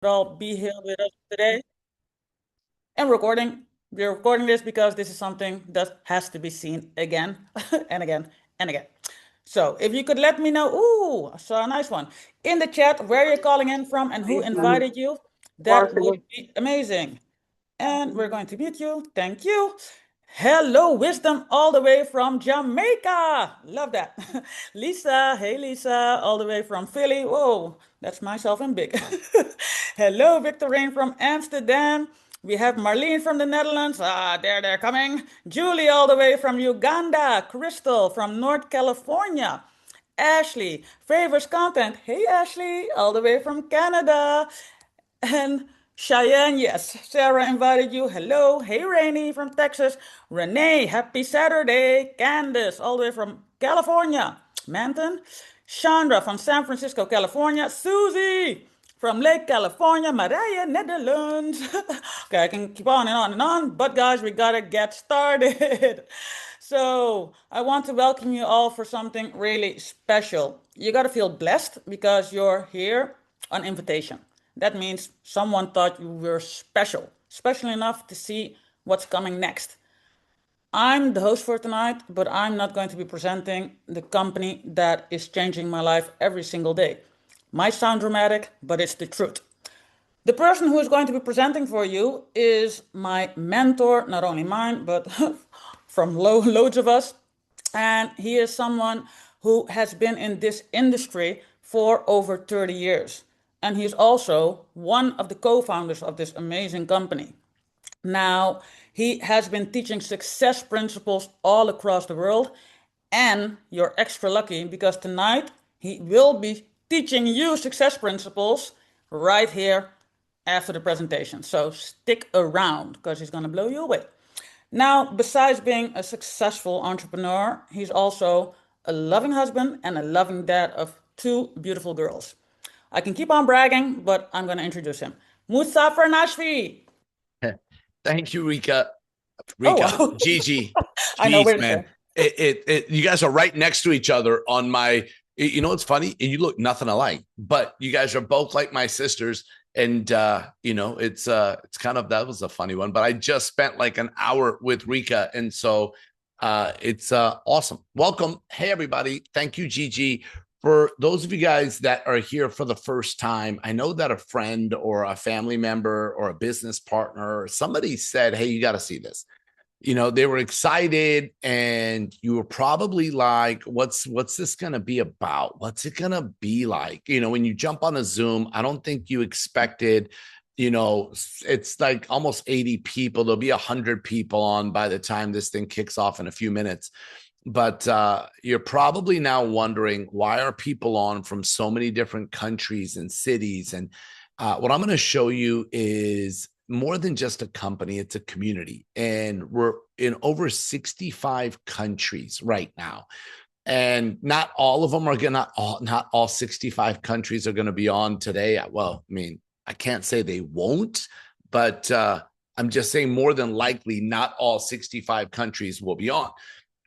all be here with us today and recording. We're recording this because this is something that has to be seen again and again and again. So if you could let me know, ooh, I saw a nice one, in the chat where you're calling in from and who invited you, that would be amazing. And we're going to mute you. Thank you. Hello, wisdom, all the way from Jamaica. Love that. Lisa, hey Lisa, all the way from Philly. Whoa, that's myself in big. Hello, Victorine from Amsterdam. We have Marlene from the Netherlands. Ah, there they're coming. Julie, all the way from Uganda. Crystal from North California. Ashley, favors content. Hey, Ashley, all the way from Canada. And Cheyenne, yes, Sarah invited you. Hello. Hey, Rainy from Texas. Renee, happy Saturday. Candace, all the way from California. Manton. Chandra from San Francisco, California. Susie from Lake California. Maria, Netherlands. Okay, I can keep on and on and on. But guys, we gotta get started. So, I want to welcome you all for something really special. You got to feel blessed because you're here on invitation. That means someone thought you were special, special enough to see what's coming next. I'm the host for tonight, but I'm not going to be presenting the company that is changing my life every single day. Might sound dramatic, but it's the truth. The person who is going to be presenting for you is my mentor, not only mine, but from loads of us. And he is someone who has been in this industry for over 30 years. And he's also one of the co founders of this amazing company. Now, he has been teaching success principles all across the world. And you're extra lucky because tonight he will be teaching you success principles right here after the presentation. So stick around because he's going to blow you away. Now, besides being a successful entrepreneur, he's also a loving husband and a loving dad of two beautiful girls. I can keep on bragging, but I'm going to introduce him. Muzafer Najfi. Thank you, Rika. Oh, wow. Gigi. I know where Jeez, to man. start. You guys are right next to each other on my, you know, it's funny. You look nothing alike, but you guys are both like my sisters. And, it's kind of, that was a funny one, but I just spent like an hour with Rika. And so, it's awesome. Welcome. Hey, everybody. Thank you, Gigi. For those of you guys that are here for the first time, I know that a friend or a family member or a business partner or somebody said, hey, you got to see this. You know, they were excited and you were probably like, what's this going to be about? What's it going to be like? You know, when you jump on a Zoom, I don't think you expected, you know, it's like almost 80 people. There'll be 100 people on by the time this thing kicks off in a few minutes. But you're probably now wondering, why are people on from so many different countries and cities? And what I'm going to show you is more than just a company, it's a community. And we're in over 65 countries right now. And not all of them are going to, not all 65 countries are going to be on today. Well, I mean, I can't say they won't, but I'm just saying more than likely, not all 65 countries will be on.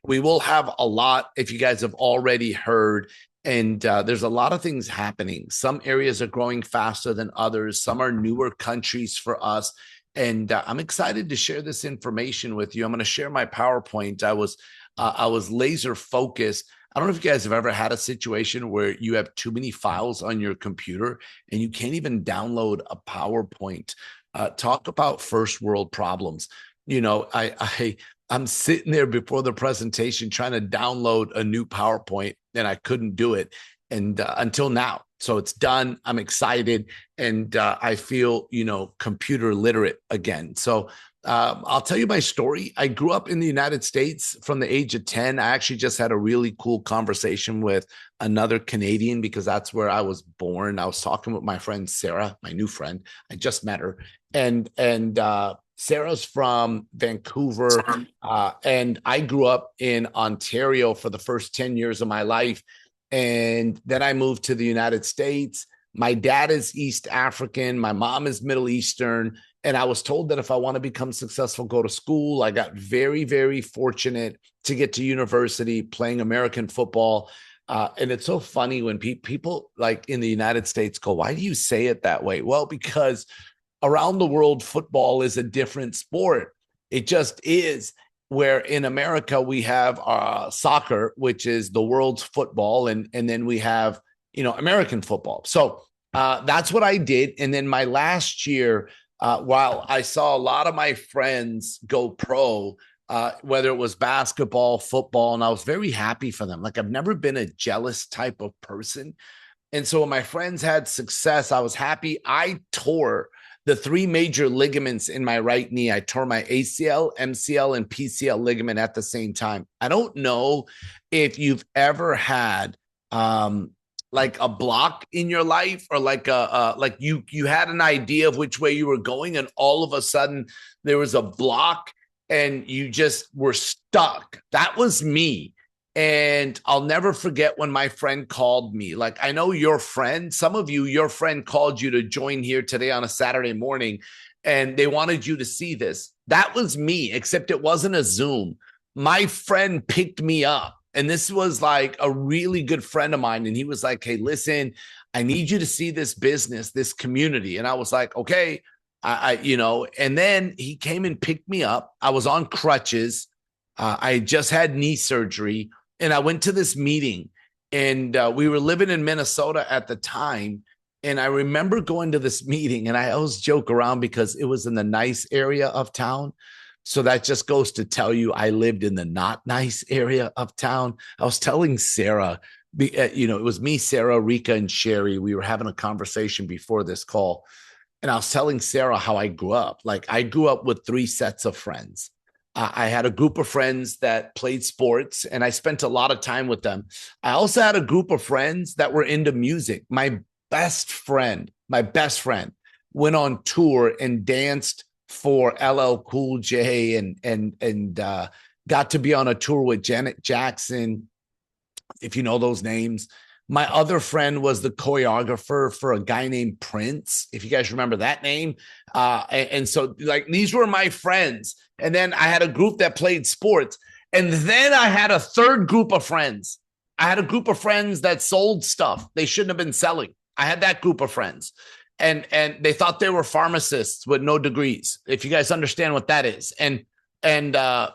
We will have a lot, if you guys have already heard, and there's a lot of things happening. Some areas are growing faster than others. Some are newer countries for us. And I'm excited to share this information with you. I'm going to share my PowerPoint. I was laser focused. I don't know if you guys have ever had a situation where you have too many files on your computer and you can't even download a PowerPoint. Talk about first world problems. You know, I'm sitting there before the presentation trying to download a new PowerPoint and I couldn't do it. And until now. So it's done. I'm excited. And I feel, you know, computer literate again. So I'll tell you my story. I grew up in the United States from the age of 10. I actually just had a really cool conversation with another Canadian because that's where I was born. I was talking with my friend Sarah, my new friend. I just met her. And Sarah's from Vancouver, and I grew up in Ontario for the first 10 years of my life. And then I moved to the United States. My dad is East African. My mom is Middle Eastern. And I was told that if I want to become successful, go to school. I got very, very fortunate to get to university playing American football. And it's so funny when people like in the United States go, why do you say it that way? Well, because around the world, football is a different sport. It just is. Where in America we have soccer, which is the world's football, and then we have American football. So that's what I did. And then my last year, while I saw a lot of my friends go pro, whether it was basketball, football, and I was very happy for them. Like I've never been a jealous type of person. And so when my friends had success, I was happy. I tore the three major ligaments in my right knee. I tore my ACL, MCL, and PCL ligament at the same time. I don't know if you've ever had like a block in your life, or like like you had an idea of which way you were going, and all of a sudden there was a block and you just were stuck. That was me. And I'll never forget when my friend called me. Like, I know your friend, some of you, your friend called you to join here today on a Saturday morning, and they wanted you to see this. That was me, except it wasn't a Zoom. My friend picked me up, and this was like a really good friend of mine. And he was like, hey, listen, I need you to see this business, this community. And I was like, okay, and then he came and picked me up. I was on crutches. I just had knee surgery. And I went to this meeting, and we were living in Minnesota at the time. And I remember going to this meeting, and I always joke around because it was in the nice area of town. So that just goes to tell you I lived in the not nice area of town. I was telling Sarah, it was me, Sarah, Rika, and Sherry. We were having a conversation before this call. And I was telling Sarah how I grew up. Like I grew up with three sets of friends. I had a group of friends that played sports, and I spent a lot of time with them. I also had a group of friends that were into music. My best friend went on tour and danced for LL Cool J, and got to be on a tour with Janet Jackson, if you know those names. My other friend was the choreographer for a guy named Prince, if you guys remember that name. And so like these were my friends. And then I had a group that played sports. And then I had a third group of friends. I had a group of friends that sold stuff they shouldn't have been selling. I had that group of friends. And they thought they were pharmacists with no degrees, if you guys understand what that is. And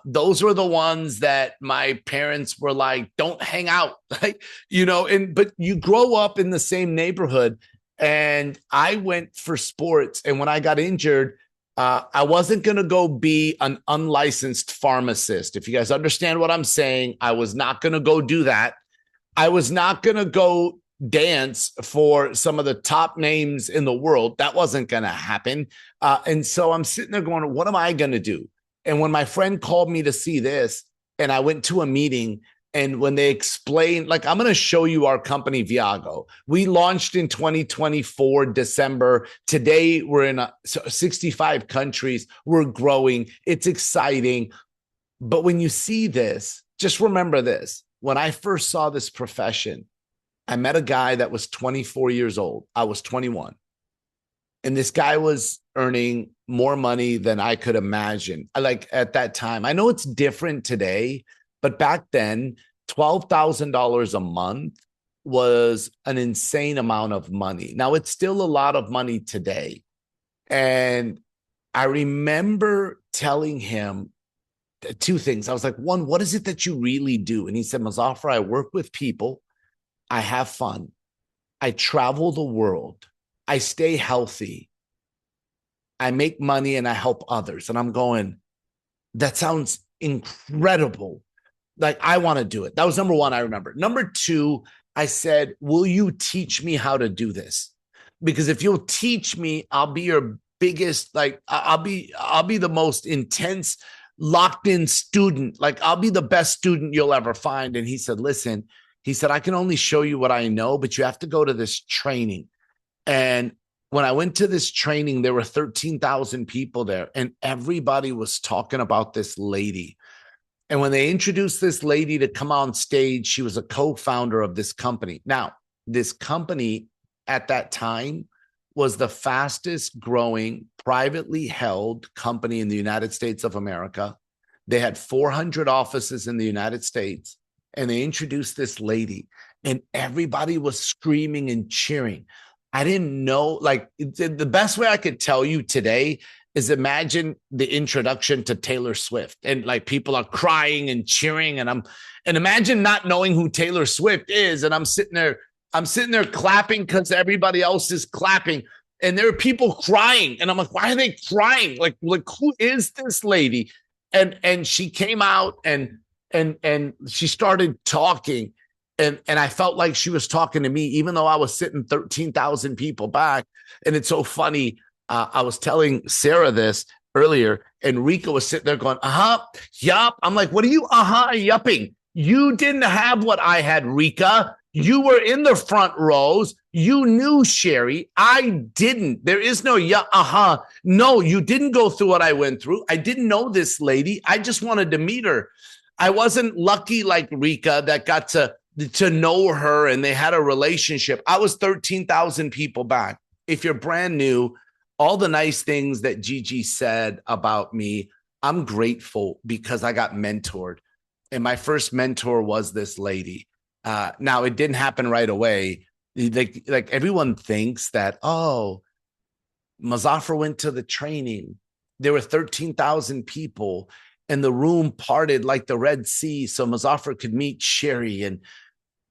those were the ones that my parents were like, don't hang out, like, but you grow up in the same neighborhood. And I went for sports. And when I got injured, I wasn't going to go be an unlicensed pharmacist. If you guys understand what I'm saying, I was not going to go do that. I was not going to go dance for some of the top names in the world. That wasn't going to happen. And so I'm sitting there going, what am I going to do? And when my friend called me to see this, and I went to a meeting, and when they explained, like, I'm going to show you our company, Viago. We launched in 2024, December. Today, we're in 65 countries. We're growing. It's exciting. But when you see this, just remember this. When I first saw this profession, I met a guy that was 24 years old. I was 21. And this guy was earning more money than I could imagine. Like at that time, I know it's different today, but back then, $12,000 a month was an insane amount of money. Now it's still a lot of money today. And I remember telling him two things. I was like, one, what is it that you really do? And he said, Muzafer, I work with people. I have fun. I travel the world. I stay healthy. I make money and I help others. And I'm going, that sounds incredible. Like, I want to do it. That was number one, I remember. Number two, I said, will you teach me how to do this? Because if you'll teach me, I'll be your biggest, like, I'll be the most intense, locked in student. Like, I'll be the best student you'll ever find. And he said, listen, he said, I can only show you what I know, but you have to go to this training. And when I went to this training, there were 13,000 people there, and everybody was talking about this lady. And when they introduced this lady to come on stage, she was a co-founder of this company. Now, this company at that time was the fastest growing privately held company in the United States of America. They had 400 offices in the United States, and they introduced this lady. and everybody was screaming and cheering. I didn't know, like, the best way I could tell you today is imagine the introduction to Taylor Swift, and like people are crying and cheering, and imagine not knowing who Taylor Swift is, and I'm sitting there clapping because everybody else is clapping, and there are people crying, and I'm like, why are they crying? Like who is this lady? And she came out and she started talking, and I felt like she was talking to me, even though I was sitting 13,000 people back. And it's so funny. I was telling Sarah this earlier, and Rika was sitting there going, yup. I'm like, what are you, yupping? You didn't have what I had, Rika. You were in the front rows. You knew Sherry. I didn't. There is no No, you didn't go through what I went through. I didn't know this lady. I just wanted to meet her. I wasn't lucky like Rika that got to know her and they had a relationship. I was 13,000 people back. If you're brand new, all the nice things that Gigi said about me, I'm grateful because I got mentored. And my first mentor was this lady. Now, it didn't happen right away. Like everyone thinks that, oh, Muzafer went to the training. There were 13,000 people and the room parted like the Red Sea so Muzafer could meet Sherry and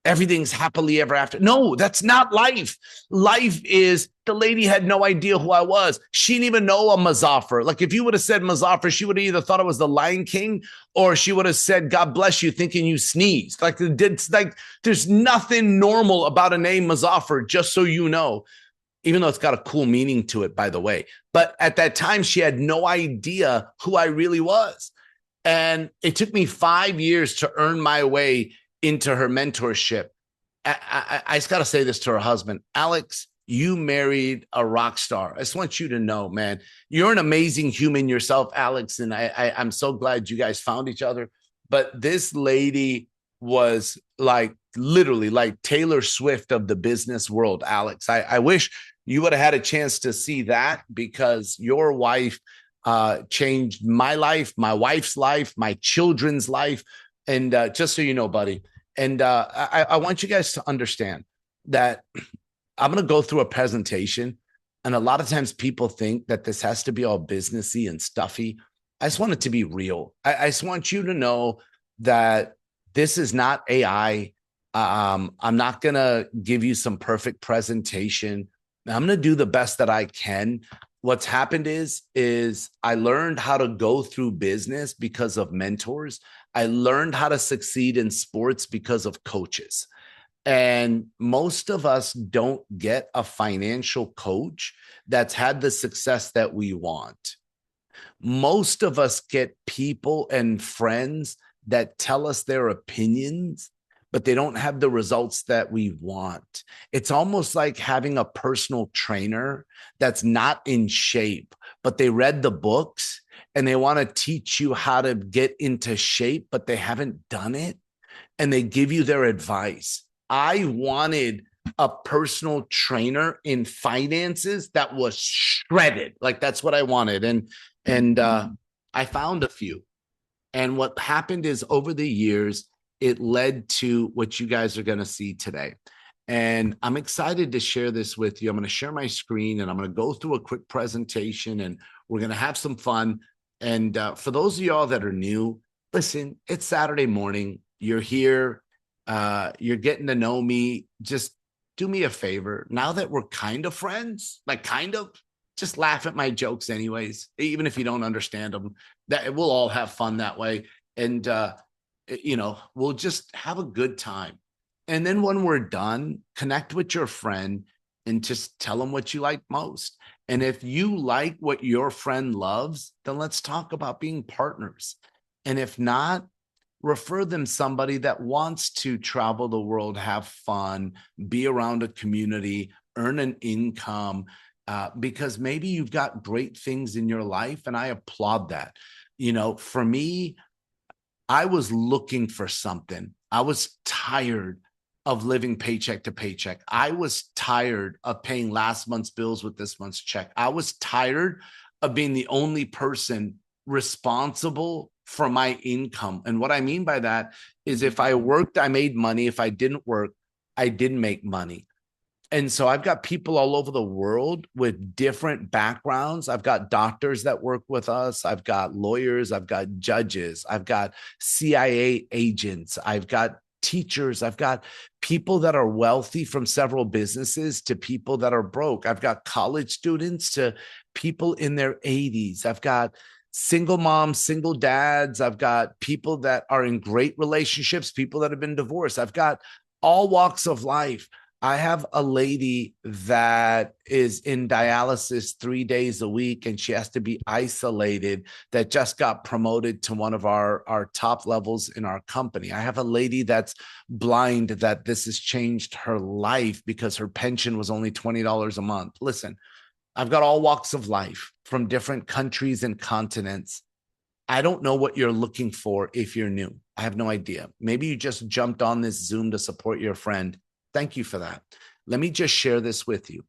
everything's happily ever after. No, that's not life. Life is the lady had no idea who I was. She didn't even know a Muzafer. Like if you would have said Muzafer, she would have either thought it was the Lion King or she would have said, God bless you, thinking you sneezed. Like there's nothing normal about a name Muzafer, just so you know, even though it's got a cool meaning to it, by the way. But at that time, she had no idea who I really was. And it took me 5 years to earn my way into her mentorship. I just got to say this to her husband, Alex, you married a rock star. I just want you to know, man, you're an amazing human yourself, Alex. And I'm so glad you guys found each other. But this lady was like literally like Taylor Swift of the business world, Alex. I wish you would have had a chance to see that because your wife changed my life, my wife's life, my children's life. And just so you know, buddy, and I want you guys to understand that I'm going to go through a presentation. And a lot of times people think that this has to be all businessy and stuffy. I just want it to be real. I just want you to know that this is not AI. I'm not going to give you some perfect presentation. I'm going to do the best that I can. What's happened is I learned how to go through business because of mentors. I learned how to succeed in sports because of coaches. And most of us don't get a financial coach that's had the success that we want. Most of us get people and friends that tell us their opinions, but they don't have the results that we want. It's almost like having a personal trainer that's not in shape, but they read the books and they want to teach you how to get into shape, but they haven't done it. And they give you their advice. I wanted a personal trainer in finances that was shredded. Like that's what I wanted. And I found a few. And what happened is over the years, it led to what you guys are going to see today. And I'm excited to share this with you. I'm going to share my screen and I'm going to go through a quick presentation and we're going to have some fun. And for those of y'all that are new, listen, it's Saturday morning. You're here. You're getting to know me. Just do me a favor. Now that we're kind of friends, like kind of, just laugh at my jokes anyways, even if you don't understand them. That we'll all have fun that way. And we'll just have a good time. And then when we're done, connect with your friend and just tell them what you like most. And if you like what your friend loves, then let's talk about being partners. And if not, refer them somebody that wants to travel the world, have fun, be around a community, earn an income, because maybe you've got great things in your life. And I applaud that. For me, I was looking for something. I was tired of living paycheck to paycheck. I was tired of paying last month's bills with this month's check. I was tired of being the only person responsible for my income. And what I mean by that is if I worked, I made money. If I didn't work, I didn't make money. And so I've got people all over the world with different backgrounds. I've got doctors that work with us. I've got lawyers. I've got judges. I've got CIA agents. I've got teachers. I've got people that are wealthy from several businesses to people that are broke. I've got college students to people in their 80s. I've got single moms, single dads. I've got people that are in great relationships, people that have been divorced. I've got all walks of life. I have a lady that is in dialysis 3 days a week, and she has to be isolated, that just got promoted to one of our top levels in our company. I have a lady that's blind, that this has changed her life because her pension was only $20 a month. Listen, I've got all walks of life from different countries and continents. I don't know what you're looking for if you're new. I have no idea. Maybe you just jumped on this Zoom to support your friend. Thank you for that. Let me just share this with you.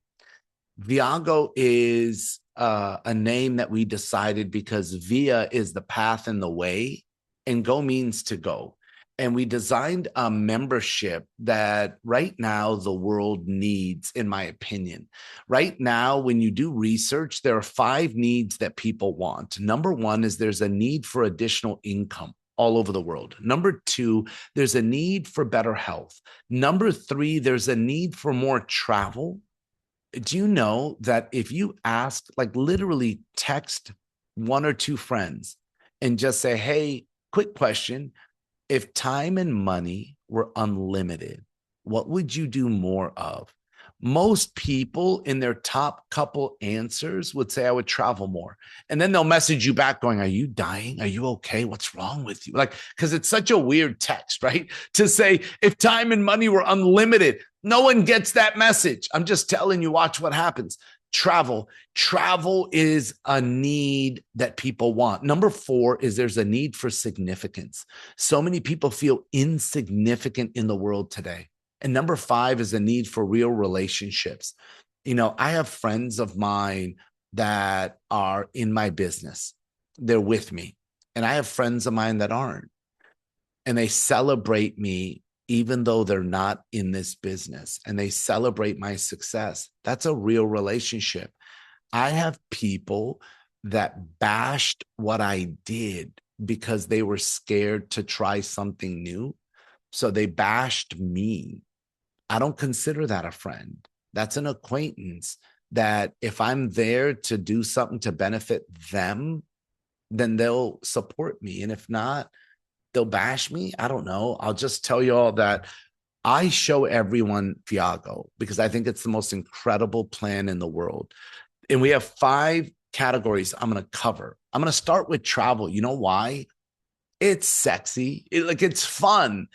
Viago is a name that we decided because via is the path and the way, and go means to go. And we designed a membership that right now the world needs, in my opinion. Right now, when you do research, there are 5 needs that people want. Number 1 is there's a need for additional income all over the world. Number 2, there's a need for better health. Number 3, there's a need for more travel. Do you know that if you ask, like literally text 1 or 2 friends and just say, hey, quick question, if time and money were unlimited, what would you do more of? Most people in their top couple answers would say, I would travel more. And then they'll message you back going, are you dying? Are you okay? What's wrong with you? Like, because it's such a weird text, right? To say, if time and money were unlimited, no one gets that message. I'm just telling you, watch what happens. Travel is a need that people want. Number 4 is there's a need for significance. So many people feel insignificant in the world today. And number 5 is a need for real relationships. You know, I have friends of mine that are in my business. They're with me. And I have friends of mine that aren't. And they celebrate me even though they're not in this business, and they celebrate my success. That's a real relationship. I have people that bashed what I did because they were scared to try something new. So they bashed me. I don't consider that a friend. That's an acquaintance that if I'm there to do something to benefit them, then they'll support me. And if not, they'll bash me. I don't know. I'll just tell you all that I show everyone Viago because I think it's the most incredible plan in the world. And we have 5 categories I'm going to cover. I'm going to start with travel. You know why? It's sexy. It's fun.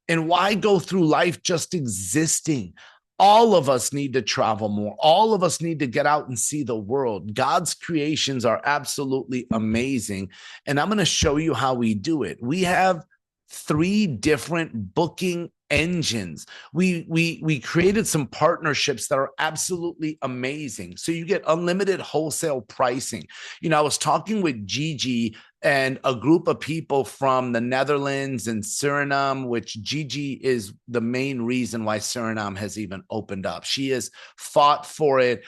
And why go through life just existing? All of us need to travel more. All of us need to get out and see the world. God's creations are absolutely amazing. And I'm going to show you how we do it. We have 3 different booking engines. We created some partnerships that are absolutely amazing. So you get unlimited wholesale pricing. You know, I was talking with Gigi and a group of people from the Netherlands and Suriname, which Gigi is the main reason why Suriname has even opened up. She has fought for it.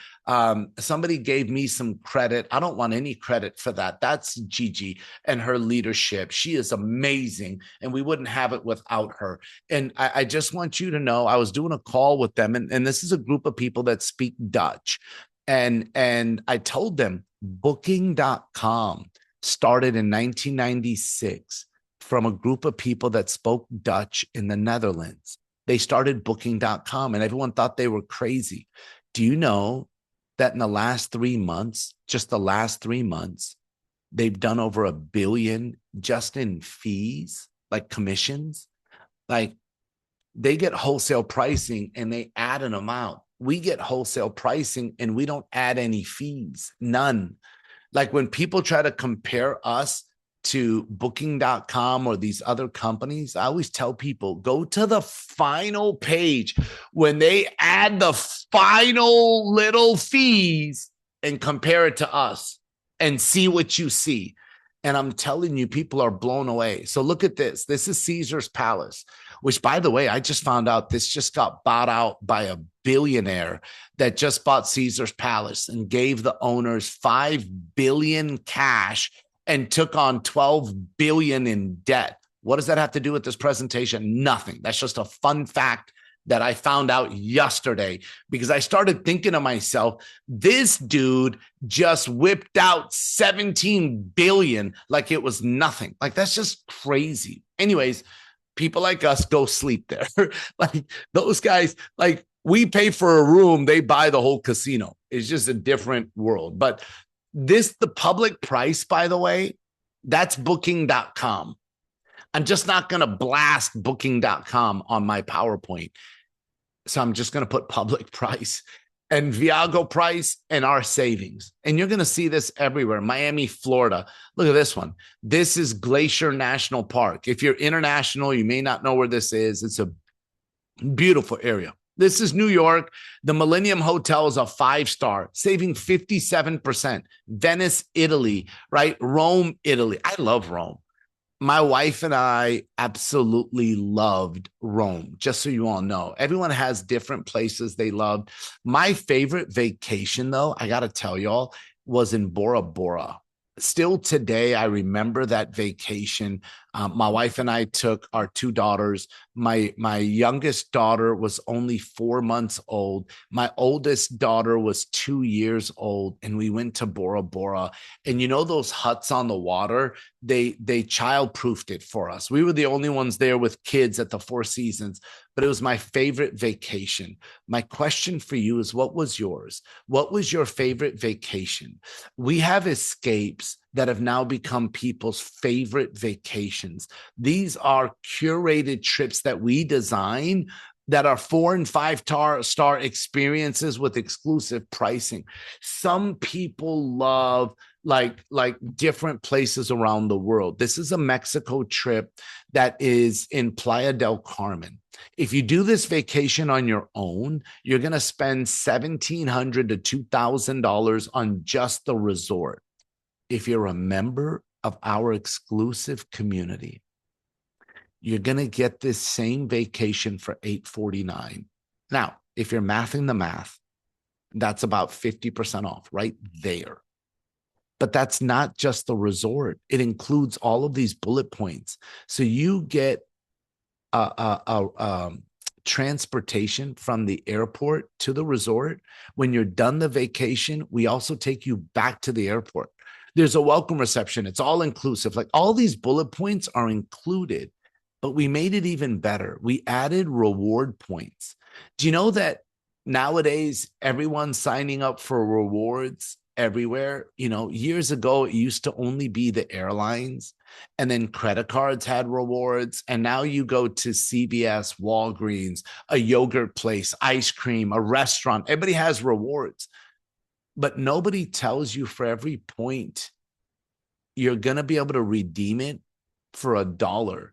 Somebody gave me some credit. I don't want any credit for that. That's Gigi and her leadership. She is amazing, and we wouldn't have it without her. And I just want you to know, I was doing a call with them, and this is a group of people that speak Dutch. And I told them booking.com started in 1996 from a group of people that spoke Dutch in the Netherlands. They started booking.com, and everyone thought they were crazy. Do you know that in the last 3 months, just the last 3 months, they've done over $1 billion just in fees, like commissions? Like, they get wholesale pricing and they add an amount. We get wholesale pricing and we don't add any fees, none. Like, when people try to compare us to booking.com or these other companies, I always tell people, go to the final page when they add the final little fees and compare it to us and see what you see. And I'm telling you, people are blown away. So look at this. This is Caesar's Palace, which, by the way, I just found out this just got bought out by a billionaire that just bought Caesar's Palace and gave the owners $5 billion cash and took on $12 billion in debt. What does that have to do with this presentation? Nothing. That's just a fun fact that I found out yesterday, because I started thinking to myself, this dude just whipped out 17 billion like it was nothing. Like, that's just crazy. Anyways, people like us go sleep there. Like, those guys, like, we pay for a room, they buy the whole casino. It's just a different world. But this, the public price, by the way, that's booking.com. I'm just not going to blast booking.com on my PowerPoint. So I'm just going to put public price and Viago price and our savings. And you're going to see this everywhere. Miami, Florida. Look at this one. This is Glacier National Park. If you're international, you may not know where this is. It's a beautiful area. This is New York. The Millennium Hotel is a 5-star, saving 57%. Venice, Italy, right? Rome, Italy. I love Rome. My wife and I absolutely loved Rome, just so you all know. Everyone has different places they loved. My favorite vacation, though, I got to tell y'all, was in Bora Bora. Still today, I remember that vacation. My wife and I took our 2 daughters. My youngest daughter was only 4 months old. My oldest daughter was 2 years old, and we went to Bora Bora. And you know those huts on the water? They child-proofed it for us. We were the only ones there with kids at the Four Seasons, but it was my favorite vacation. My question for you is, what was yours? What was your favorite vacation? We have escapes that have now become people's favorite vacations. These are curated trips that we design that are 4 and 5-star experiences with exclusive pricing. Some people love like different places around the world. This is a Mexico trip that is in Playa del Carmen. If you do this vacation on your own, you're going to spend $1,700 to $2,000 on just the resort. If you're a member of our exclusive community, you're going to get this same vacation for $849. Now, if you're mathing the math, that's about 50% off right there. But that's not just the resort. It includes all of these bullet points. So you get transportation from the airport to the resort. When you're done the vacation, we also take you back to the airport. There's a welcome reception. It's all inclusive. Like, all these bullet points are included, but we made it even better. We added reward points. Do you know that nowadays everyone's signing up for rewards everywhere? You know, years ago, it used to only be the airlines, and then credit cards had rewards. And now you go to CVS, Walgreens, a yogurt place, ice cream, a restaurant. Everybody has rewards. But nobody tells you for every point, you're going to be able to redeem it for $1.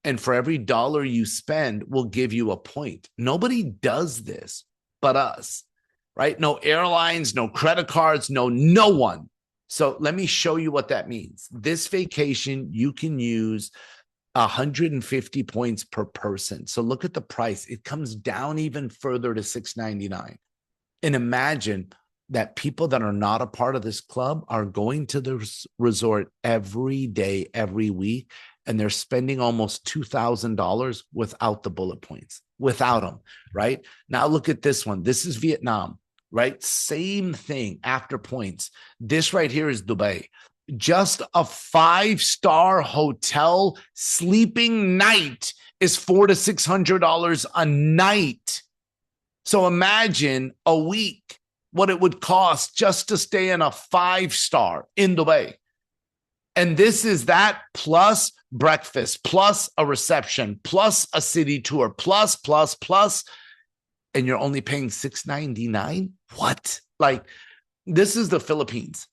And for every dollar you spend, we'll give you a point. Nobody does this but us, right? No airlines, no credit cards, no one. So let me show you what that means. This vacation, you can use 150 points per person. So look at the price. It comes down even further to $699. And imagine that people that are not a part of this club are going to the resort every day, every week, and they're spending almost $2,000 without the bullet points, without them, right? Now look at this one. This is Vietnam, right? Same thing after points. This right here is Dubai. Just a 5-star hotel sleeping night is $400 to $600 a night. So imagine a week what it would cost just to stay in a 5-star in Dubai. And this is that plus breakfast, plus a reception, plus a city tour, plus, and you're only paying $699. What? Like, this is the Philippines.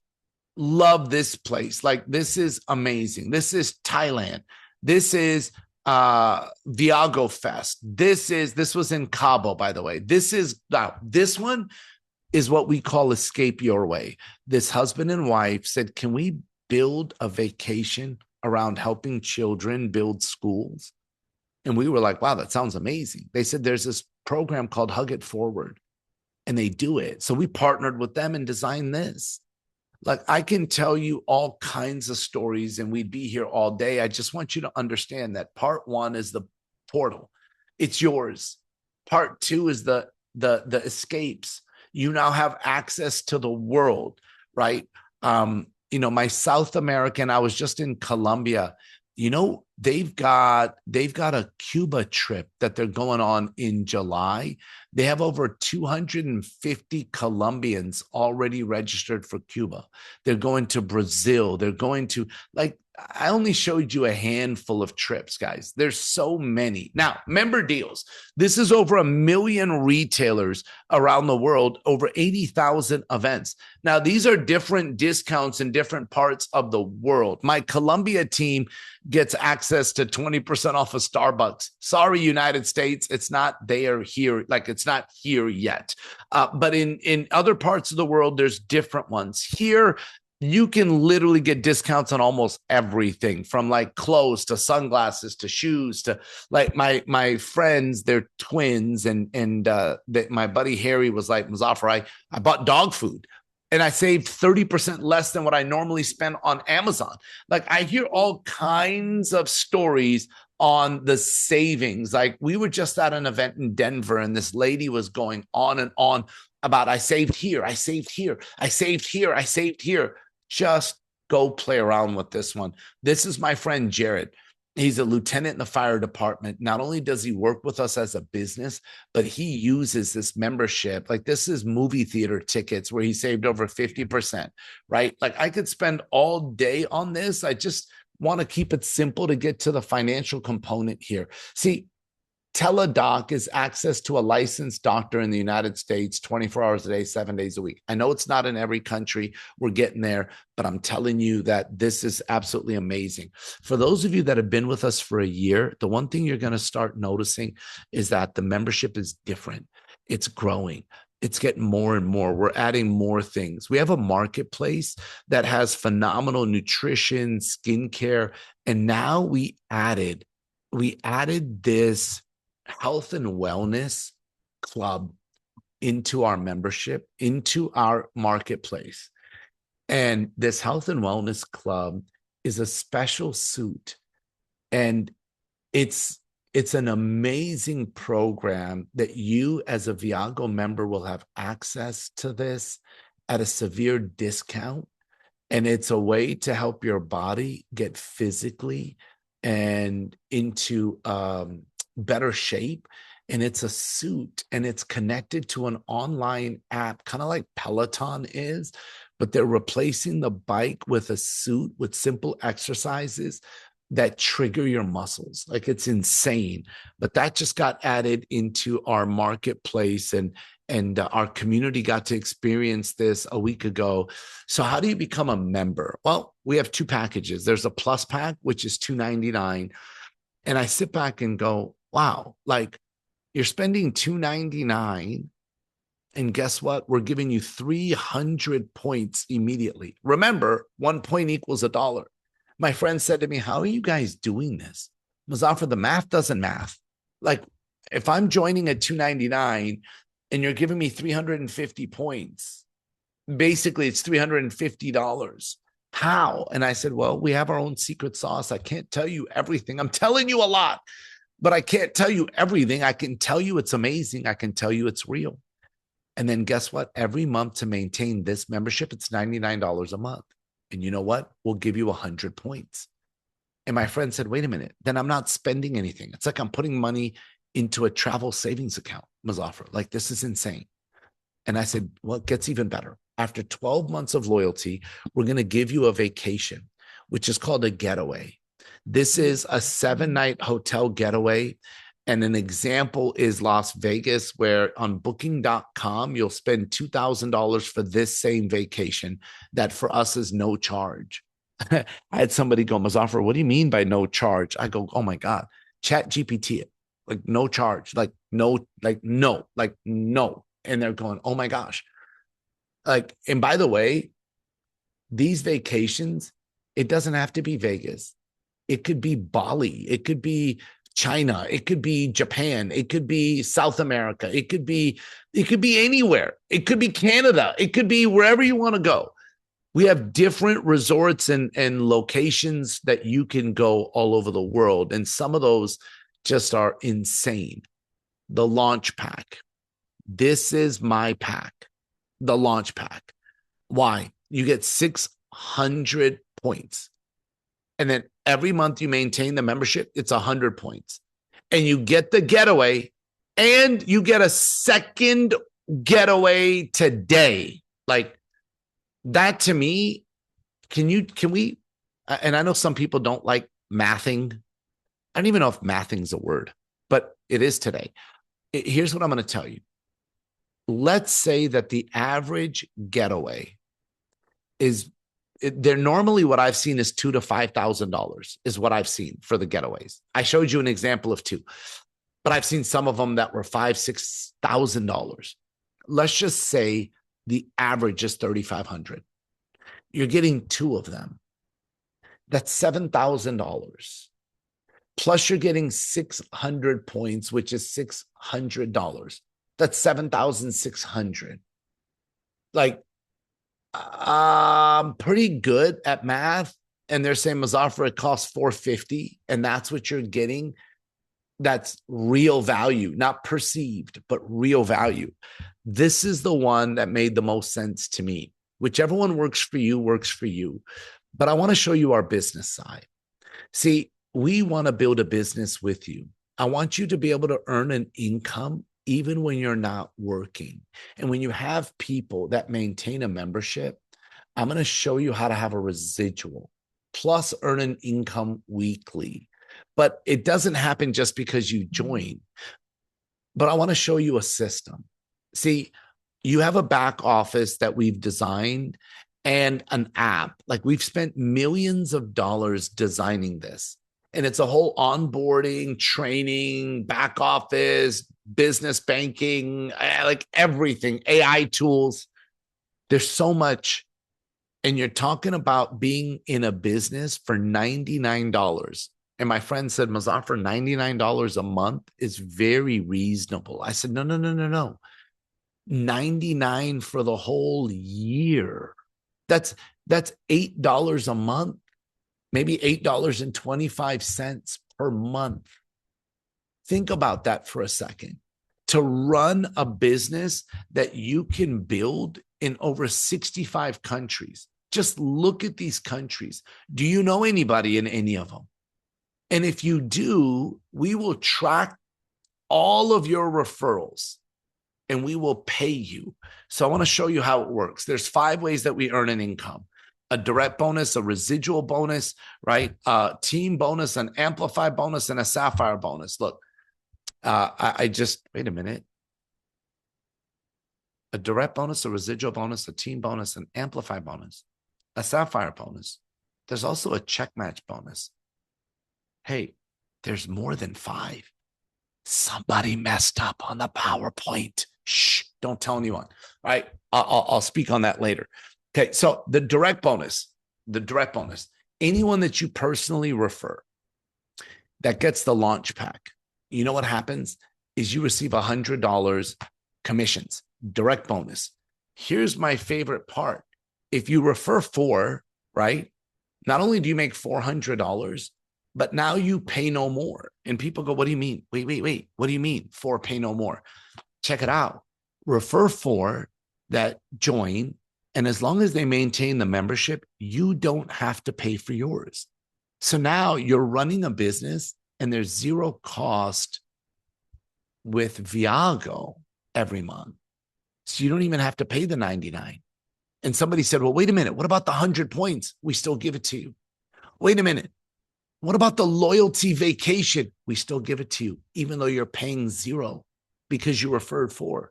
Love this place. Like, this is amazing. This is Thailand. This is Viago Fest. This was in Cabo, by the way. This one is what we call escape your way. This husband and wife said, can we build a vacation around helping children build schools. And we were like, wow, that sounds amazing. They said there's this program called Hug It Forward, and they do it. So we partnered with them and designed this. Like, I can tell you all kinds of stories, and we'd be here all day. I just want you to understand that part one is the portal. It's yours. Part two is the escapes. You now have access to the world, right? My South American, I was just in Colombia. They've got a Cuba trip that they're going on in July. They have over 250 Colombians already registered for Cuba. They're going to Brazil. They're going to, like, I only showed you a handful of trips, guys. There's so many. Now, member deals. This is over 1 million retailers around the world, over 80,000 events. Now, these are different discounts in different parts of the world. My Colombia team gets access to 20% off of Starbucks. Sorry, United States, it's not there here. Like, it's not here yet. But in other parts of the world, there's different ones. Here, you can literally get discounts on almost everything, from like clothes to sunglasses to shoes to, like, my friends, they're twins, and my buddy Harry was like, Muzafer, I bought dog food and I saved 30% less than what I normally spend on Amazon. Like, I hear all kinds of stories on the savings. Like, we were just at an event in Denver, and this lady was going on and on about, I saved here, I saved here, I saved here, I saved here. Just go play around with this one. This is my friend Jared. He's a lieutenant in the fire department. Not only does he work with us as a business, but he uses this membership. Like, this is movie theater tickets where he saved over 50%, right? Like, I could spend all day on this. I just want to keep it simple to get to the financial component here. See, Teledoc is access to a licensed doctor in the United States 24 hours a day, 7 days a week. I know it's not in every country. We're getting there, but I'm telling you that this is absolutely amazing. For those of you that have been with us for a year, the one thing you're going to start noticing is that the membership is different. It's growing. It's getting more and more. We're adding more things. We have a marketplace that has phenomenal nutrition, skincare, and now we added this health and wellness club into our membership, into our marketplace. And this health and wellness club is a special suit. And it's an amazing program that you as a Viago member will have access to this at a severe discount. And it's a way to help your body get physically and into better shape. And it's a suit, and it's connected to an online app, kind of like Peloton is, but they're replacing the bike with a suit with simple exercises that trigger your muscles. Like, it's insane. But that just got added into our marketplace, and our community got to experience this a week ago. So how do you become a member? Well, we have two packages. There's a plus pack, which is $299. And I sit back and go, wow, like, you're spending $299, and guess what? We're giving you 300 points immediately. Remember, 1 point equals $1. My friend said to me, how are you guys doing this? Muzafer, the math doesn't math. Like, if I'm joining at $299 and you're giving me 350 points, basically it's $350. How? And I said, well, we have our own secret sauce. I can't tell you everything. I'm telling you a lot, but I can't tell you everything. I can tell you it's amazing. I can tell you it's real. And then guess what? Every month, to maintain this membership, it's $99 a month. And you know what? We'll give you 100 points. And my friend said, wait a minute, then I'm not spending anything. It's like I'm putting money into a travel savings account, Muzafer. Like, this is insane. And I said, well, it gets even better. After 12 months of loyalty, we're going to give you a vacation, which is called a getaway. This is a 7-night hotel getaway. And an example is Las Vegas, where on booking.com, you'll spend $2,000 for this same vacation that for us is no charge. I had somebody go, Muzafer, what do you mean by no charge? I go, oh my God, Chat GPT it. Like, no charge, like no. And they're going, oh my gosh. Like, and by the way, these vacations, It doesn't have to be Vegas. It could be Bali. It could be China. It could be Japan. It could be South America. It could be anywhere. It could be Canada. It could be wherever you want to go. We have different resorts and locations that you can go all over the world. And some of those just are insane. The launch pack. This is my pack. The launch pack. Why? You get 600 points. And then every month you maintain the membership, it's 100 points. And you get the getaway and you get a second getaway today. Like that to me, can we, and I know some people don't like mathing. I don't even know if mathing's a word, but it is today. Here's what I'm going to tell you. Let's say that the average getaway is, they're normally what I've seen is $2,000 to $5,000 is what I've seen for the getaways. I showed you an example of two, but I've seen some of them that were $5,000, $6,000. Let's just say the average is $3,500. You're getting two of them. That's $7,000. Plus you're getting 600 points, which is $600. That's 7,600. Like, I'm pretty good at math. And they're saying, Muzafer, it costs $450. And that's what you're getting. That's real value, not perceived, but real value. This is the one that made the most sense to me. Whichever one works for you, works for you. But I want to show you our business side. See, we want to build a business with you. I want you to be able to earn an income even when you're not working. And when you have people that maintain a membership, I'm going to show you how to have a residual plus earn an income weekly. But it doesn't happen just because you join. But I want to show you a system. See, you have a back office that we've designed and an app. Like we've spent millions of dollars designing this. And it's a whole onboarding, training, back office, business banking, like everything, AI tools. There's so much. And you're talking about being in a business for $99. And my friend said, Muzafer, $99 a month is very reasonable. I said, no. 99 for the whole year. That's $8 a month, maybe $8.25 per month. Think about that for a second. To run a business that you can build in over 65 countries. Just look at these countries. Do you know anybody in any of them? And if you do, we will track all of your referrals and we will pay you. So I want to show you how it works. There's 5 ways that we earn an income: a direct bonus, a residual bonus, right? A team bonus, an amplify bonus, and a sapphire bonus. Look, I just, wait a minute. A direct bonus, a residual bonus, a team bonus, an amplify bonus, a sapphire bonus. There's also a check match bonus. Hey, there's more than 5. Somebody messed up on the PowerPoint. Shh, don't tell anyone. All right, I'll speak on that later. Okay, so the direct bonus, anyone that you personally refer that gets the launch pack, you know what happens is you receive $100 commissions, direct bonus. Here's my favorite part. If you refer 4, right, not only do you make $400, but now you pay no more. And people go, what do you mean? Wait. What do you mean 4 pay no more? Check it out. Refer 4 that join. And as long as they maintain the membership, you don't have to pay for yours. So now you're running a business and there's 0 cost with Viago every month. So you don't even have to pay the $99. And somebody said, well, wait a minute. What about the 100 points? We still give it to you. Wait a minute. What about the loyalty vacation? We still give it to you, even though you're paying 0 because you referred 4.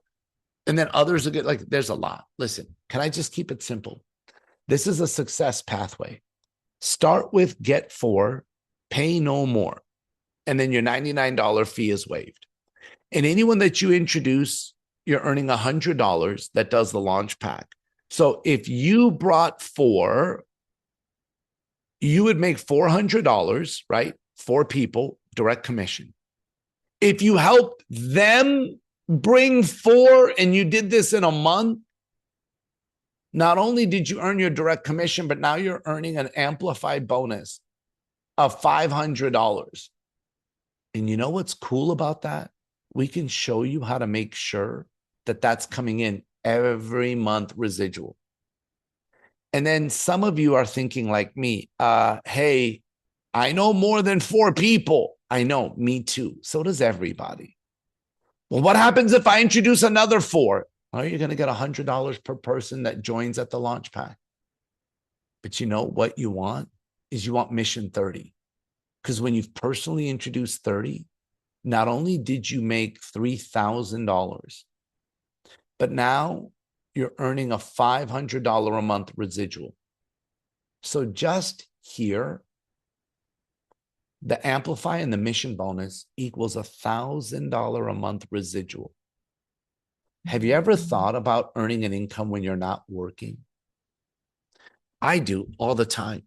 And then others will get, like, there's a lot. Listen, can I just keep it simple? This is a success pathway. Start with get 4, pay no more. And then your $99 fee is waived. And anyone that you introduce, you're earning $100 that does the launch pack. So if you brought 4, you would make $400, right? 4 people, direct commission. If you helped them bring 4 and you did this in a month, not only did you earn your direct commission, but now you're earning an amplified bonus of $500. And you know what's cool about that? We can show you how to make sure that that's coming in every month residual. And then some of you are thinking like me, hey, I know more than 4 people. I know, me too. So does everybody. Well, what happens if I introduce another 4? Well, you're going to get $100 per person that joins at the launch pack. But you know what you want is you want mission 30. Because when you've personally introduced 30, not only did you make $3,000, but now you're earning a $500 a month residual. So just here, the amplify and the mission bonus equals $1,000 a month residual. Have you ever thought about earning an income when you're not working? I do all the time.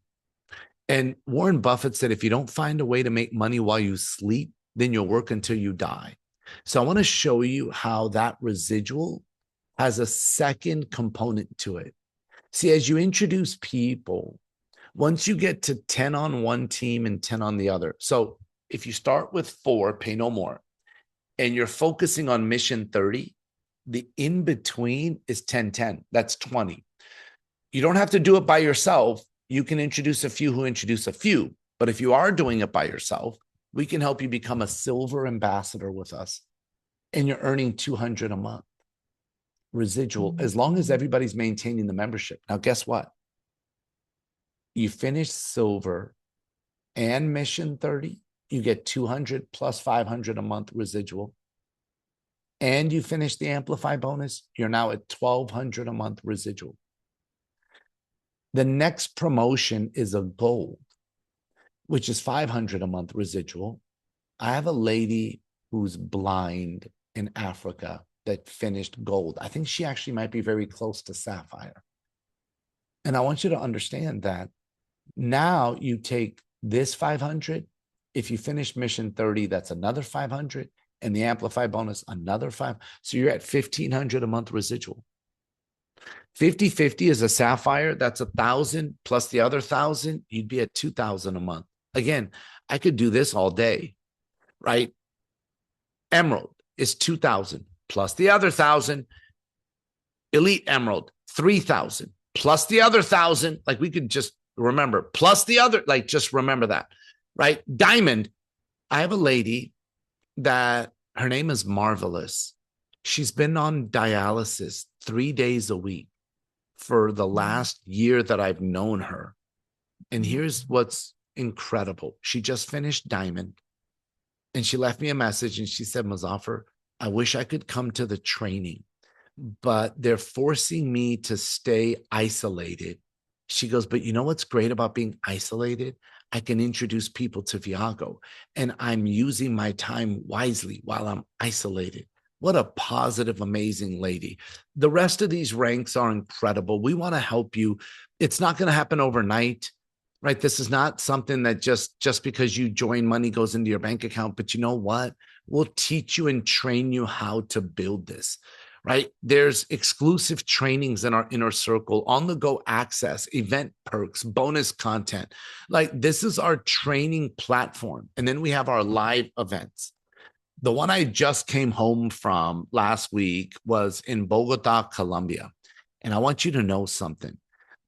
And Warren Buffett said, if you don't find a way to make money while you sleep, then you'll work until you die. So I want to show you how that residual has a second component to it. See, as you introduce people, once you get to 10 on one team and 10 on the other. So if you start with 4, pay no more, and you're focusing on mission 30, the in-between is 10-10. That's 20. You don't have to do it by yourself. You can introduce a few who introduce a few. But if you are doing it by yourself, we can help you become a silver ambassador with us. And you're earning $200 a month residual, as long as everybody's maintaining the membership. Now, guess what? You finish silver and mission 30, you get 200 plus 500 a month residual. And you finish the amplify bonus, you're now at 1,200 a month residual. The next promotion is a gold, which is 500 a month residual. I have a lady who's blind in Africa that finished gold. I think she actually might be very close to sapphire. And I want you to understand that now you take this 500. If you finish mission 30, that's another 500. And the amplify bonus, another 5. So you're at 1,500 a month residual. 50-50 is a sapphire. That's 1,000 plus the other 1,000. You'd be at 2,000 a month. Again, I could do this all day, right? Emerald is 2,000 plus the other 1,000. Elite Emerald, 3,000 plus the other 1,000. Like we could just remember, plus the other, like just remember that, right? Diamond, I have a lady that her name is Marvelous. She's been on dialysis 3 days a week for the last year that I've known her. And here's what's incredible. She just finished Diamond and she left me a message and she said, Muzafer, I wish I could come to the training, but they're forcing me to stay isolated. She goes, but you know what's great about being isolated? I can introduce people to Viago and I'm using my time wisely while I'm isolated. What a positive, amazing lady. The rest of these ranks are incredible. We want to help you. It's not going to happen overnight, right? This is not something that just because you join, money goes into your bank account. But you know what? We'll teach you and train you how to build this, right? There's exclusive trainings in our inner circle, on-the-go access, event perks, bonus content. Like this is our training platform. And then we have our live events. The one I just came home from last week was in Bogota, Colombia. And I want you to know something,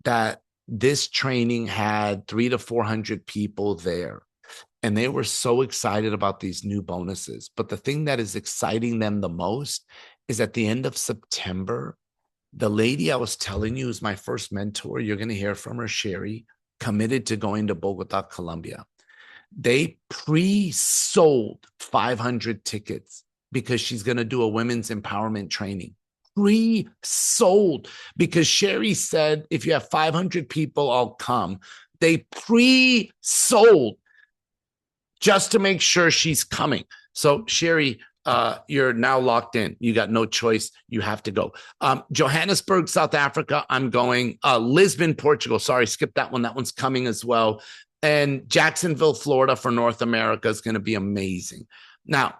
that this training had 300 to 400 people there. And they were so excited about these new bonuses. But the thing that is exciting them the most is at the end of September, the lady I was telling you is my first mentor. You're going to hear from her, Sherry, committed to going to Bogota, Colombia. They pre-sold 500 tickets because she's going to do a women's empowerment training. Pre-sold because Sherry said, if you have 500 people, I'll come. They pre-sold just to make sure she's coming. So Sherry, you're now locked in. You got no choice. You have to go. Johannesburg, South Africa, I'm going. Lisbon, Portugal. Sorry, skip that one. That one's coming as well. And Jacksonville, Florida for North America is going to be amazing. Now,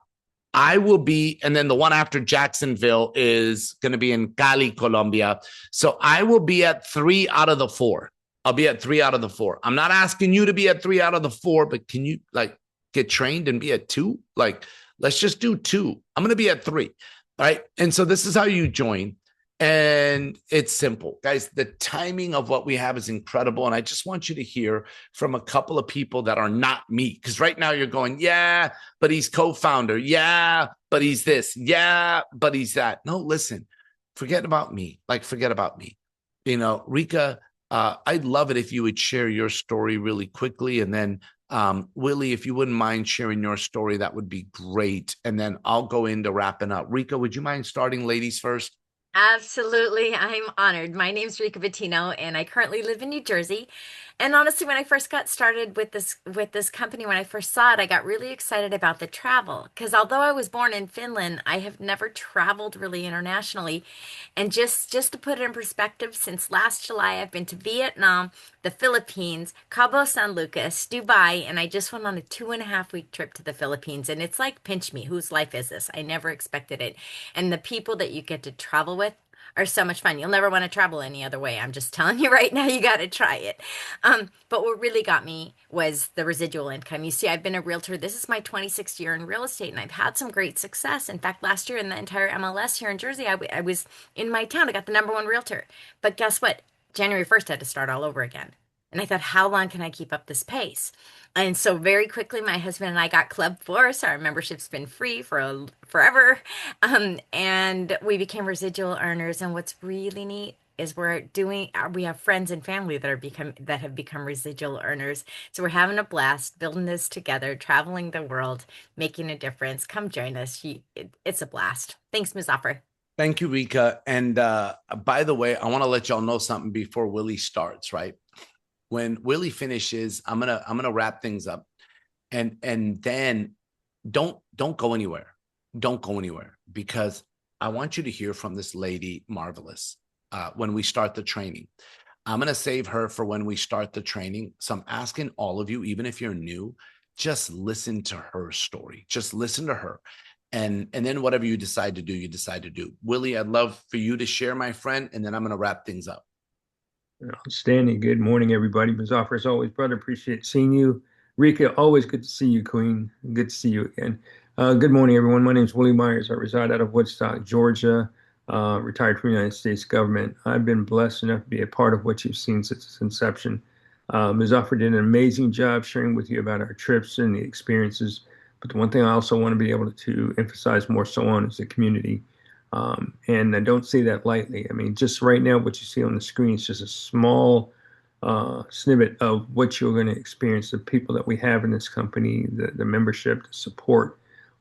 I will be, and then the one after Jacksonville is going to be in Cali, Colombia. So I will be at 3 out of the 4. I'll be at 3 out of the 4. I'm not asking you to be at 3 out of the 4, but can you like get trained and be at 2? Like, let's just do 2. I'm going to be at 3. All right. And so this is how you join. And it's simple, guys. The timing of what we have is incredible. And I just want you to hear from a couple of people that are not me. Because right now you're going, yeah, but he's co-founder. Yeah, but he's this. Yeah, but he's that. No, listen, forget about me. Like, forget about me. You know, Rika, I'd love it if you would share your story really quickly. And then Willie, if you wouldn't mind sharing your story, that would be great. And then I'll go into wrapping up. Rika, would you mind starting ladies first? Absolutely. I'm honored. My name's Rika Bettino, and I currently live in New Jersey. And honestly, when I first got started with this company, when I first saw it, I got really excited about the travel. Because although I was born in Finland, I have never traveled really internationally. And just to put it in perspective, since last July, I've been to Vietnam, the Philippines, Cabo San Lucas, Dubai, and I just went on a 2.5 week trip to the Philippines. And it's like, pinch me, whose life is this? I never expected it. And the people that you get to travel with are so much fun. You'll never want to travel any other way. I'm just telling you right now, you got to try it. But what really got me was the residual income. You see, I've been a realtor. This is my 26th year in real estate, and I've had some great success. In fact, last year in the entire MLS here in Jersey, I was in my town. I got the #1 realtor. But guess what? January 1st, I had to start all over again. And I thought, how long can I keep up this pace? And so very quickly, my husband and I got Club Force. Our membership's been free for forever. And we became residual earners. And what's really neat is we have friends and family that have become residual earners. So we're having a blast building this together, traveling the world, making a difference. Come join us. It's a blast. Thanks, Muzafer. Thank you, Rika. And by the way, I want to let y'all know something before Willie starts, right? When Willie finishes, I'm gonna wrap things up. And then don't go anywhere. Don't go anywhere, because I want you to hear from this lady, Marvelous, when we start the training. I'm going to save her for when we start the training. So I'm asking all of you, even if you're new, just listen to her story. Just listen to her. And then whatever you decide to do, you decide to do. Willie, I'd love for you to share, my friend, and then I'm going to wrap things up. Outstanding. Good morning, everybody. Muzafer, as always, brother, appreciate seeing you. Rika, always good to see you, Queen. Good to see you again. Good morning, everyone. My name is Willie Myers. I reside out of Woodstock, Georgia, retired from the United States government. I've been blessed enough to be a part of what you've seen since its inception. Muzafer did an amazing job sharing with you about our trips and the experiences. But the one thing I also want to be able to emphasize more so on is the community. And I don't say that lightly. I mean, just right now, what you see on the screen is just a small snippet of what you're going to experience. The people that we have in this company, the membership, the support,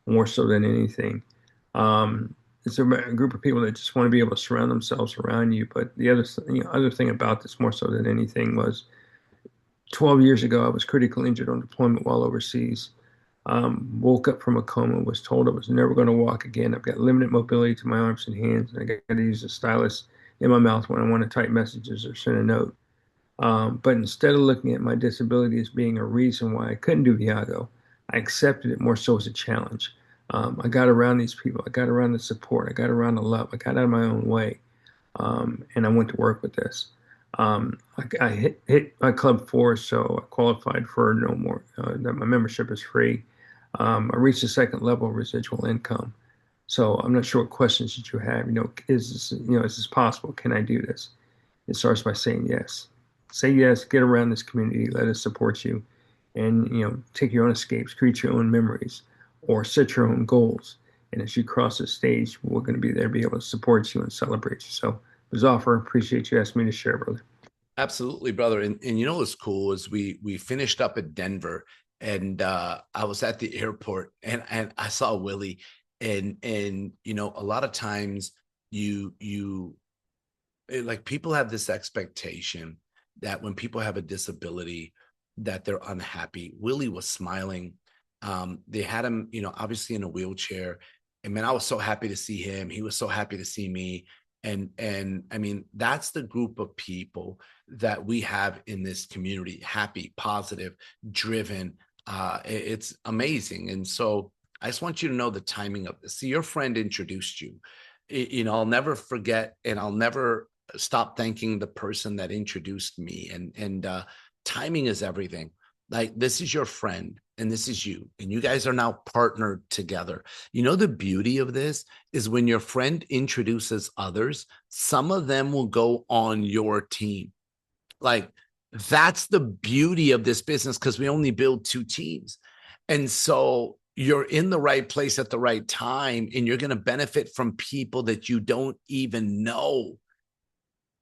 more so than anything. It's a group of people that just want to be able to surround themselves around you. But the other thing about this, more so than anything, was 12 years ago, I was critically injured on deployment while overseas. Woke up from a coma, was told I was never going to walk again. I've got limited mobility to my arms and hands, and I got to use a stylus in my mouth when I want to type messages or send a note. But instead of looking at my disability as being a reason why I couldn't do Viago, I accepted it more so as a challenge. I got around these people. I got around the support. I got around the love. I got out of my own way, and I went to work with this. I hit my club 4, so I qualified for no more. That my membership is free. I reached the second level of residual income. So I'm not sure what questions that you have. Is this possible? Can I do this? It starts by saying yes. Say yes, get around this community, let us support you, and take your own escapes, create your own memories, or set your own goals. And as you cross the stage, we're going to be there to be able to support you and celebrate you. So, Muzafer, appreciate you asking me to share, brother. Absolutely, brother. And you know what's cool is we finished up at Denver, and I was at the airport, and I saw Willie, and a lot of times like people have this expectation that when people have a disability that they're unhappy. Willie was smiling. They had him, obviously in a wheelchair, And man, I was so happy to see him. He was so happy to see me. And I mean, that's the group of people that we have in this community: happy, positive, driven. It's amazing. And so I just want you to know the timing of this. See, your friend introduced you. You know, I'll never forget, and I'll never stop thanking the person that introduced me. And timing is everything. Like, this is your friend and this is you, and you guys are now partnered together. You know, the beauty of this is when your friend introduces others, some of them will go on your team. Like, that's the beauty of this business, because we only build 2 teams. And so you're in the right place at the right time, and you're going to benefit from people that you don't even know.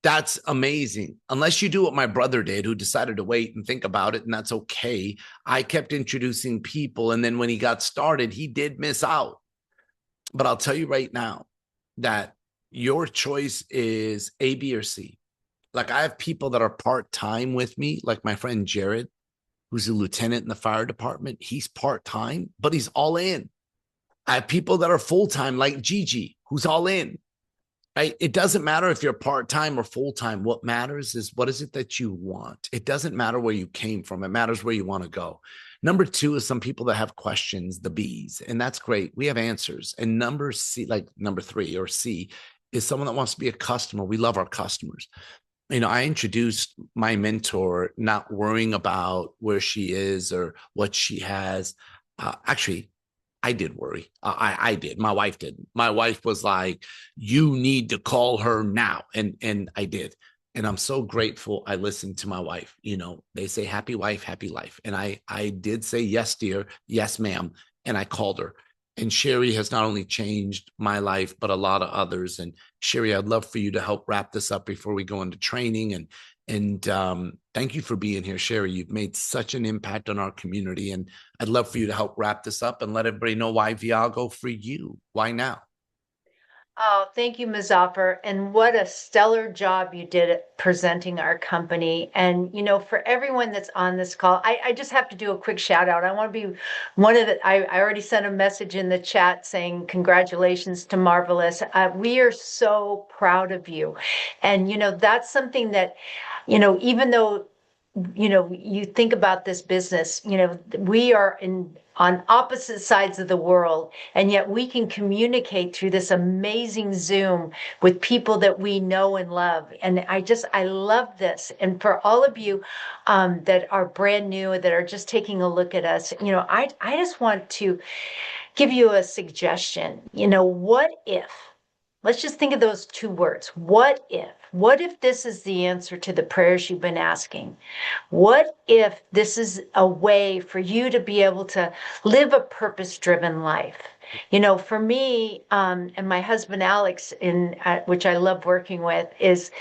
That's amazing. Unless you do what my brother did, who decided to wait and think about it, and that's okay. I kept introducing people, and then when he got started, he did miss out. But I'll tell you right now that your choice is A, B, or C. Like, I have people that are part-time with me, like my friend Jared, who's a lieutenant in the fire department. He's part-time, but he's all in. I have people that are full-time, like Gigi, who's all in. Right? It doesn't matter if you're part-time or full-time. What matters is, what is it that you want? It doesn't matter where you came from. It matters where you want to go. Number 2 is some people that have questions, the B's, and that's great. We have answers. And number C, like number 3 or C, is someone that wants to be a customer. We love our customers. You know, I introduced my mentor not worrying about where she is or what she has. Actually, I did worry. I did. My wife didn't. My wife was like, "You need to call her now," and I did. And I'm so grateful I listened to my wife. You know, they say happy wife, happy life, and I did say yes, dear, yes, ma'am, and I called her. And Sherry has not only changed my life, but a lot of others. And Sherry, I'd love for you to help wrap this up before we go into training. And thank you for being here, Sherry. You've made such an impact on our community, and I'd love for you to help wrap this up and let everybody know why Viago for you. Why now? Oh, thank you, Muzafer. And what a stellar job you did at presenting our company. And, you know, for everyone that's on this call, I just have to do a quick shout out. I want to be one of the, I already sent a message in the chat saying congratulations to Marvelous. We are so proud of you. And, you know, that's something that, you know, even though, you know, you think about this business, you know, we are on opposite sides of the world, and yet we can communicate through this amazing Zoom with people that we know and love. And I love this. And for all of you that are brand new, that are just taking a look at us, you know, I just want to give you a suggestion. You know, what if? Let's just think of those 2 words. What if? What if this is the answer to the prayers you've been asking? What if this is a way for you to be able to live a purpose-driven life? You know, for me and my husband Alex, which I love working with, is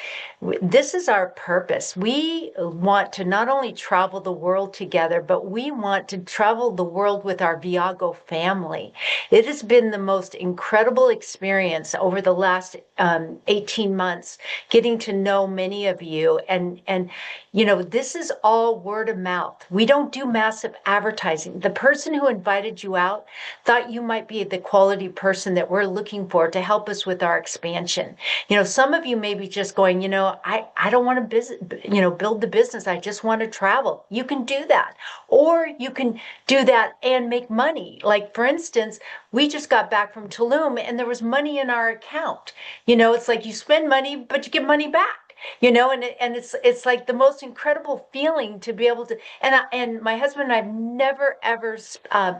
this is our purpose. We want to not only travel the world together, but we want to travel the world with our Viago family. It has been the most incredible experience over the last 18 months, getting to know many of you. And you know, this is all word of mouth. We don't do massive advertising. The person who invited you out thought you might be the quality person that we're looking for to help us with our expansion. You know, some of you may be just going, you know, I don't want to build the business. I just want to travel. You can do that. Or you can do that and make money. Like, for instance, we just got back from Tulum and there was money in our account. You know, it's like you spend money, but you get money back. You know, and it's like the most incredible feeling to be able to. And my husband and I've never ever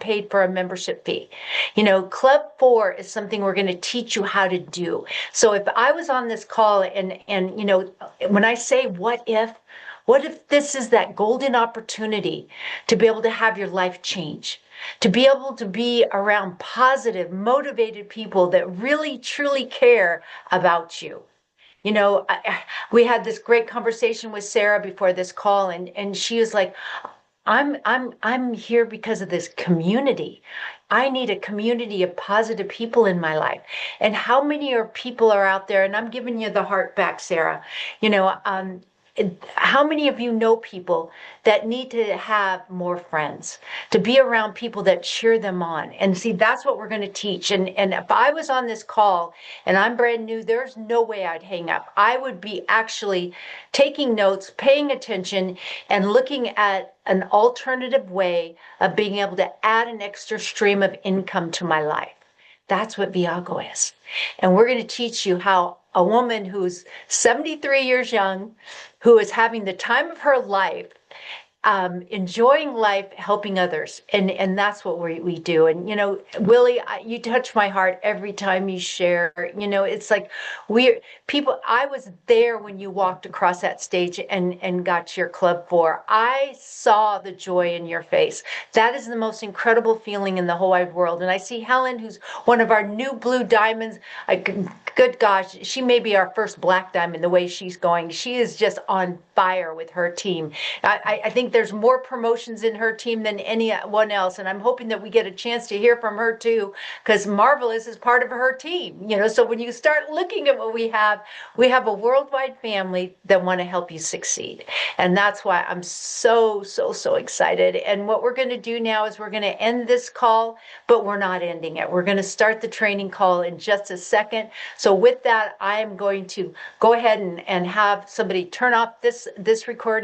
paid for a membership fee. You know, Club 4 is something we're going to teach you how to do. So if I was on this call and you know, when I say what if this is that golden opportunity to be able to have your life change? To be able to be around positive, motivated people that really, truly care about you. You know, we had this great conversation with Sarah before this call, and she was like, I'm here because of this community. I need a community of positive people in my life. And how many people are out there? And I'm giving you the heart back, Sarah. You know, How many of you know people that need to have more friends, to be around people that cheer them on? And see, that's what we're going to teach. And if I was on this call and I'm brand new, there's no way I'd hang up. I would be actually taking notes, paying attention, and looking at an alternative way of being able to add an extra stream of income to my life. That's what Viago is. And we're going to teach you how a woman who's 73 years young, who is having the time of her life, enjoying life, helping others. And that's what we do. And, you know, Willie, you touch my heart every time you share. You know, it's like I was there when you walked across that stage and got your Club 4. I saw the joy in your face. That is the most incredible feeling in the whole wide world. And I see Helen, who's one of our new blue diamonds. Good gosh, she may be our first black diamond the way she's going. She is just on fire with her team. I think there's more promotions in her team than anyone else, and I'm hoping that we get a chance to hear from her too, because Marvelous is part of her team. You know, so when you start looking at what we have a worldwide family that want to help you succeed, and that's why I'm so excited. And what we're going to do now is we're going to end this call, but we're not ending it. We're going to start the training call in just a second. So with that, I am going to go ahead and have somebody turn off this recording.